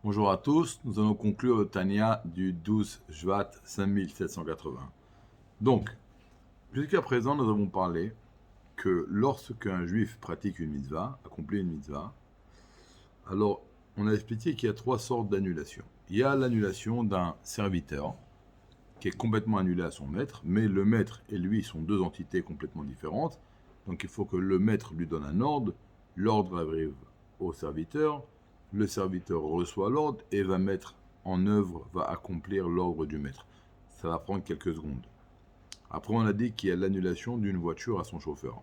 Bonjour à tous, nous allons conclure le Tanya du 12 Shvat 5780. Donc, jusqu'à présent, nous avons parlé que lorsqu'un juif pratique une mitzvah, accomplit une mitzvah, alors on a expliqué qu'il y a trois sortes d'annulation. Il y a l'annulation d'un serviteur qui est complètement annulé à son maître, mais le maître et lui sont deux entités complètement différentes, donc il faut que le maître lui donne un ordre, l'ordre arrive au serviteur, le serviteur reçoit l'ordre et va mettre en œuvre, va accomplir l'ordre du maître. Ça va prendre quelques secondes. Après, on a dit qu'il y a l'annulation d'une voiture à son chauffeur.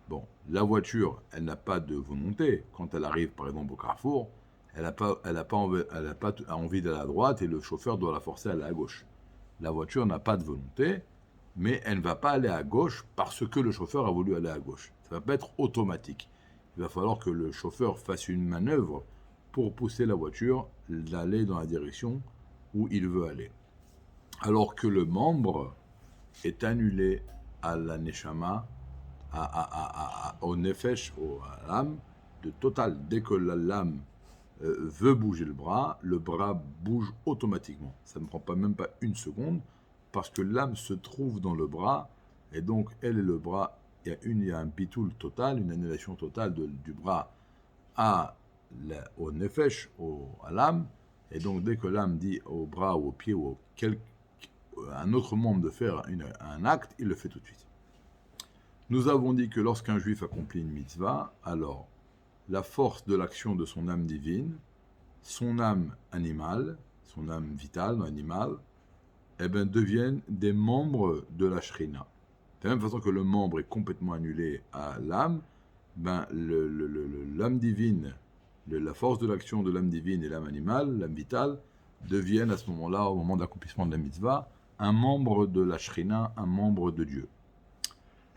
Bon, la voiture, elle n'a pas de volonté. Quand elle arrive, par exemple, au carrefour, elle n'a pas envie d'aller à droite et le chauffeur doit la forcer à aller à gauche. La voiture n'a pas de volonté, mais elle ne va pas aller à gauche parce que le chauffeur a voulu aller à gauche. Ça ne va pas être automatique. Il va falloir que le chauffeur fasse une manœuvre pour pousser la voiture d'aller dans la direction où il veut aller. Alors que le membre est annulé à la neshama, au nefesh, à l'âme, de total. Dès que la lame veut bouger le bras bouge automatiquement. Ça ne prend même pas une parce que l'âme se trouve dans le bras, et donc elle et le bras, il y a un bitoul total, une annulation totale du bras au nefesh, à l'âme, et donc dès que l'âme dit au bras ou au pied ou un autre membre de faire un acte, il le fait tout de suite. Nous avons dit que lorsqu'un juif accomplit une mitzvah, alors la force de l'action de son âme divine, son âme animale, son âme vitale, animale, deviennent des membres de la shrina. De la même façon que le membre est complètement annulé à l'âme, l'âme divine, la force de l'action de l'âme divine et l'âme animale, l'âme vitale, deviennent à ce moment-là, au moment de l'accomplissement de la mitzvah, un membre de la shrina, un membre de Dieu.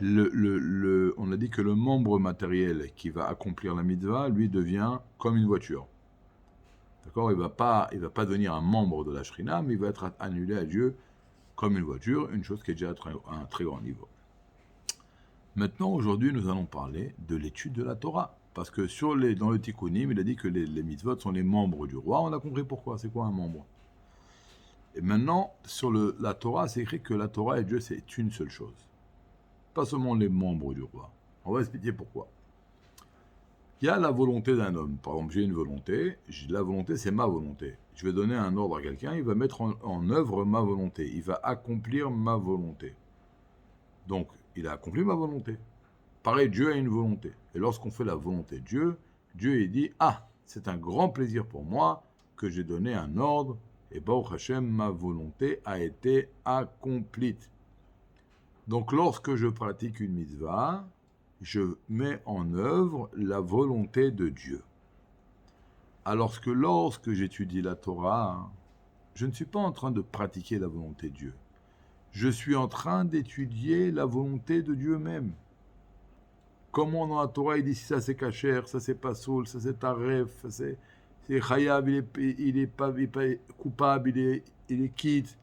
On a dit que le membre matériel qui va accomplir la mitzvah, lui, devient comme une voiture. D'accord ? Il va pas devenir un membre de la shrina, mais il va être annulé à Dieu comme une voiture, une chose qui est déjà à un très grand niveau. Maintenant, aujourd'hui, nous allons parler de l'étude de la Torah. Parce que dans le Tikkunim, il a dit que les mitzvot sont les membres du roi. On a compris pourquoi. C'est quoi un membre ? Et maintenant, sur la Torah, c'est écrit que la Torah et Dieu, c'est une seule chose. Pas seulement les membres du roi. On va expliquer pourquoi. Il y a la volonté d'un homme. Par exemple, j'ai une volonté. La volonté, c'est ma volonté. Je vais donner un ordre à quelqu'un, il va mettre en œuvre ma volonté. Il va accomplir ma volonté. Donc, il a accompli ma volonté. Pareil, Dieu a une volonté. Et lorsqu'on fait la volonté de Dieu, Dieu il dit « Ah, c'est un grand plaisir pour moi que j'ai donné un ordre et Baruch Hashem, ma volonté a été accomplie. » Donc, lorsque je pratique une mitzvah, je mets en œuvre la volonté de Dieu. Alors que lorsque j'étudie la Torah, je ne suis pas en train de pratiquer la volonté de Dieu. Je suis en train d'étudier la volonté de Dieu même. Comment dans la Torah il dit ça c'est kasher, ça c'est pas soul, ça c'est taref, c'est chayab, il est pas coupable, il est quitte.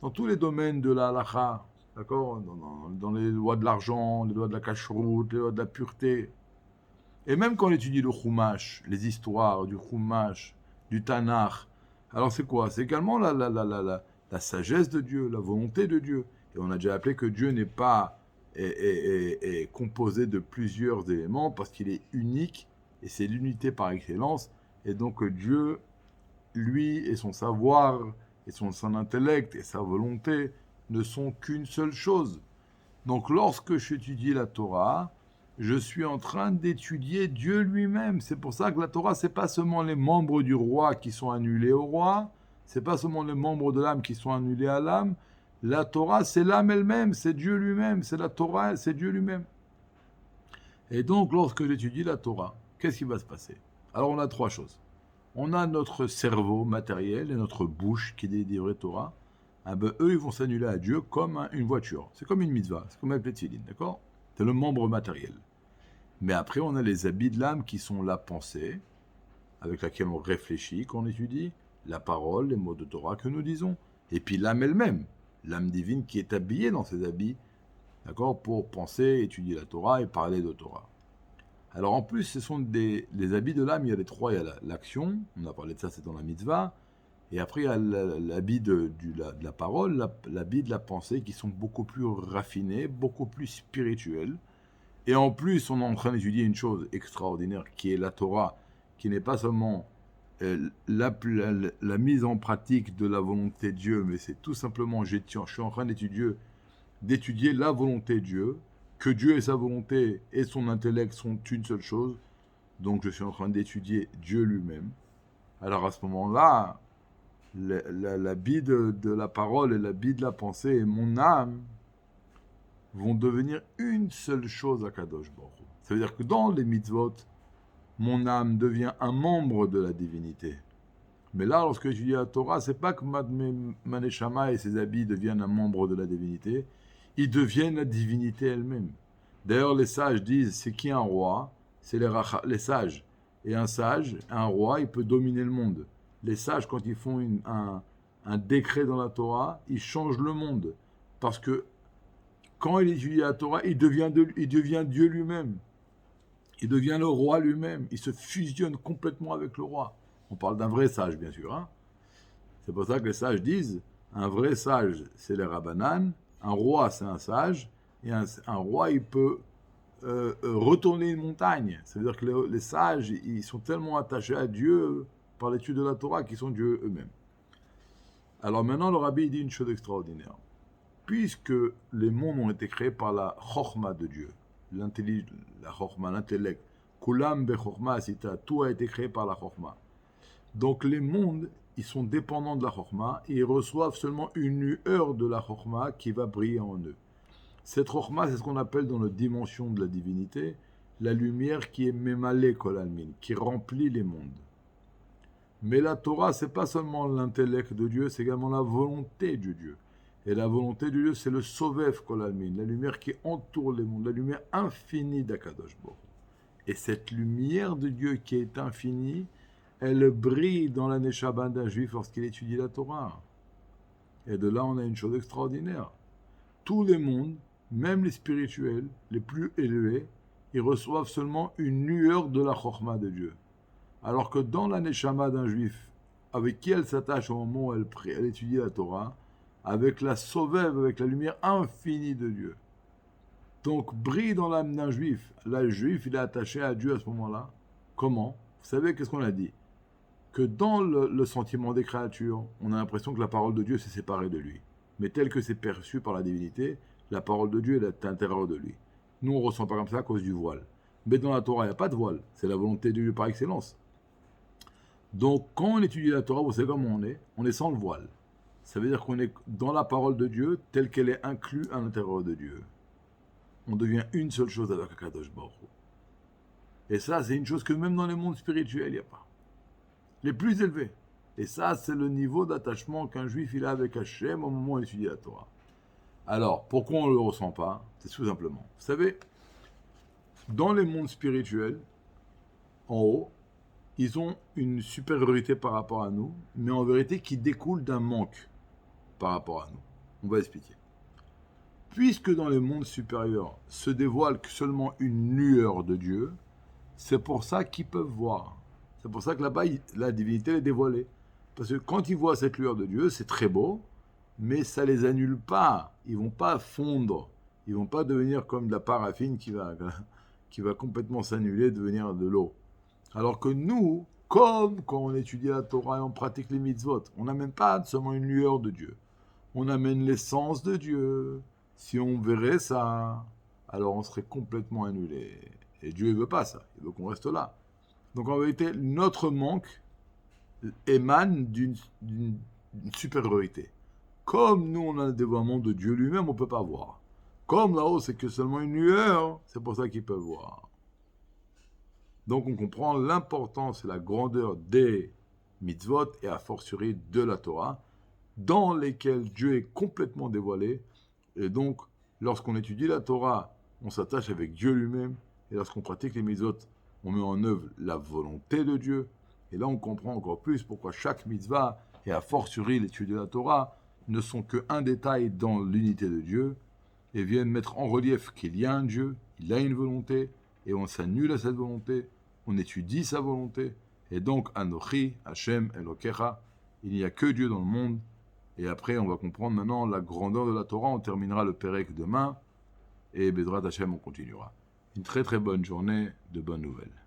Dans tous les domaines de la halacha, d'accord, dans les lois de l'argent, les lois de la cacheroute, les lois de la pureté. Et même quand on étudie le Chumash, les histoires du Chumash, du Tanakh, alors c'est quoi ? C'est également la sagesse de Dieu, la volonté de Dieu. Et on a déjà appelé que Dieu n'est pas est composé de plusieurs éléments parce qu'il est unique et c'est l'unité par excellence. Et donc Dieu, lui, et son savoir, et son intellect, et sa volonté ne sont qu'une seule chose. Donc lorsque j'étudie la Torah, je suis en train d'étudier Dieu lui-même. C'est pour ça que la Torah, c'est pas seulement les membres du roi qui sont annulés au roi, c'est pas seulement les membres de l'âme qui sont annulés à l'âme. La Torah, c'est l'âme elle-même, c'est Dieu lui-même, c'est la Torah, c'est Dieu lui-même. Et donc, lorsque j'étudie la Torah, qu'est-ce qui va se passer ? Alors, on a trois choses. On a notre cerveau matériel et notre bouche qui dit des vraies Torah. Eux, ils vont s'annuler à Dieu comme une voiture. C'est comme une mitzvah, c'est comme un pétilin, d'accord ? C'est le membre matériel. Mais après, on a les habits de l'âme qui sont la pensée, avec laquelle on réfléchit quand on étudie, la parole, les mots de Torah que nous disons, et puis l'âme elle-même, l'âme divine qui est habillée dans ses habits, d'accord, pour penser, étudier la Torah et parler de Torah. Alors en plus, ce sont les habits de l'âme, il y a les trois, il y a l'action, on a parlé de ça, c'est dans la mitzvah, et après il y a l'habit de la parole, l'habit de la pensée, qui sont beaucoup plus raffinés, beaucoup plus spirituels. Et en plus, on est en train d'étudier une chose extraordinaire, qui est la Torah, qui n'est pas seulement la mise en pratique de la volonté de Dieu, mais c'est tout simplement, je suis en train d'étudier la volonté de Dieu, que Dieu et sa volonté et son intellect sont une seule chose. Donc je suis en train d'étudier Dieu lui-même. Alors à ce moment-là, l'habit de la parole et l'habit de la pensée et mon âme vont devenir une seule chose à Kadosh Baruch Hu. Ça veut dire que dans les mitzvot, mon âme devient un membre de la divinité. Mais là, lorsque j'étudie la Torah, c'est pas que ma neshama et ses habits deviennent un membre de la divinité, ils deviennent la divinité elle-même. D'ailleurs, les sages disent, c'est qui un roi? C'est les sages. Et un sage, un roi, il peut dominer le monde. Les sages, quand ils font un décret dans la Torah, ils changent le monde. Parce que quand il étudie la Torah, il devient Dieu lui-même. Il devient le roi lui-même. Il se fusionne complètement avec le roi. On parle d'un vrai sage, bien sûr. Hein. C'est pour ça que les sages disent, un vrai sage, c'est les Rabbanan, un roi, c'est un sage, et un roi, il peut retourner une montagne. C'est-à-dire que les sages, ils sont tellement attachés à Dieu par l'étude de la Torah qu'ils sont Dieu eux-mêmes. Alors maintenant, le Rabbi dit une chose extraordinaire. Puisque les mondes ont été créés par la chorma de Dieu, la chorma, l'intellect, kulam bechorma asita, tout a été créé par la chorma. Donc les mondes, ils sont dépendants de la chorma et ils reçoivent seulement une lueur de la chorma qui va briller en eux. Cette chorma, c'est ce qu'on appelle dans la dimension de la divinité, la lumière qui est memale kol almin, qui remplit les mondes. Mais la Torah, c'est pas seulement l'intellect de Dieu, c'est également la volonté de Dieu. Et la volonté de Dieu, c'est le sovev kol almin, la lumière qui entoure les mondes, la lumière infinie d'Akadosh Baruch Hu. Et cette lumière de Dieu qui est infinie, elle brille dans la neshama d'un juif lorsqu'il étudie la Torah. Et de là, on a une chose extraordinaire. Tous les mondes, même les spirituels, les plus élevés, ils reçoivent seulement une lueur de la chorma de Dieu. Alors que dans la neshama d'un juif, avec qui elle s'attache au moment où elle étudie la Torah, avec la sovev, avec la lumière infinie de Dieu. Donc, brille dans l'âme d'un juif. Là, le juif, il est attaché à Dieu à ce moment-là. Comment? Vous savez, qu'est-ce qu'on a dit? Que dans le sentiment des créatures, on a l'impression que la parole de Dieu s'est séparée de lui. Mais tel que c'est perçu par la divinité, la parole de Dieu est à l'intérieur de lui. Nous, on ne ressent pas comme ça à cause du voile. Mais dans la Torah, il n'y a pas de voile. C'est la volonté de Dieu par excellence. Donc, quand on étudie la Torah, vous savez comment on est? On est sans le voile. Ça veut dire qu'on est dans la parole de Dieu telle qu'elle est inclue à l'intérieur de Dieu. On devient une seule chose avec Akadosh Baruch Hu. Et ça, c'est une chose que même dans les mondes spirituels, il n'y a pas. Les plus élevés. Et ça, c'est le niveau d'attachement qu'un juif il a avec Hachem au moment où il étudie la Torah. Alors, pourquoi on ne le ressent pas? C'est tout simplement. Vous savez, dans les mondes spirituels, en haut, ils ont une supériorité par rapport à nous, mais en vérité qui découle d'un manque par rapport à nous. On va expliquer. Puisque dans les mondes supérieurs se dévoile seulement une lueur de Dieu, c'est pour ça qu'ils peuvent voir. C'est pour ça que là-bas, la divinité est dévoilée. Parce que quand ils voient cette lueur de Dieu, c'est très beau, mais ça ne les annule pas. Ils ne vont pas fondre. Ils ne vont pas devenir comme de la paraffine qui va complètement s'annuler, devenir de l'eau. Alors que nous, comme quand on étudie la Torah et on pratique les mitzvot, on n'amène pas seulement une lueur de Dieu. On amène l'essence de Dieu. Si on verrait ça, alors on serait complètement annulé. Et Dieu ne veut pas ça. Il veut qu'on reste là. Donc en vérité, notre manque émane d'une supériorité. Comme nous, on a le dévoilement de Dieu lui-même, on ne peut pas voir. Comme là-haut, c'est que seulement une lueur, c'est pour ça qu'ils peuvent voir. Donc on comprend l'importance et la grandeur des mitzvot et a fortiori de la Torah, dans lesquels Dieu est complètement dévoilé. Et donc, lorsqu'on étudie la Torah, on s'attache avec Dieu lui-même. Et lorsqu'on pratique les mitzvot, on met en œuvre la volonté de Dieu. Et là, on comprend encore plus pourquoi chaque mitzvah, et a fortiori l'étude de la Torah, ne sont qu'un détail dans l'unité de Dieu, et viennent mettre en relief qu'il y a un Dieu, il a une volonté, et on s'annule à cette volonté, on étudie sa volonté, et donc Anochi, Hashem, Elokecha, il n'y a que Dieu dans le monde, et après on va comprendre maintenant la grandeur de la Torah, on terminera le Pérec demain, et Bezrat Hashem on continuera. Une très très bonne journée, de bonnes nouvelles.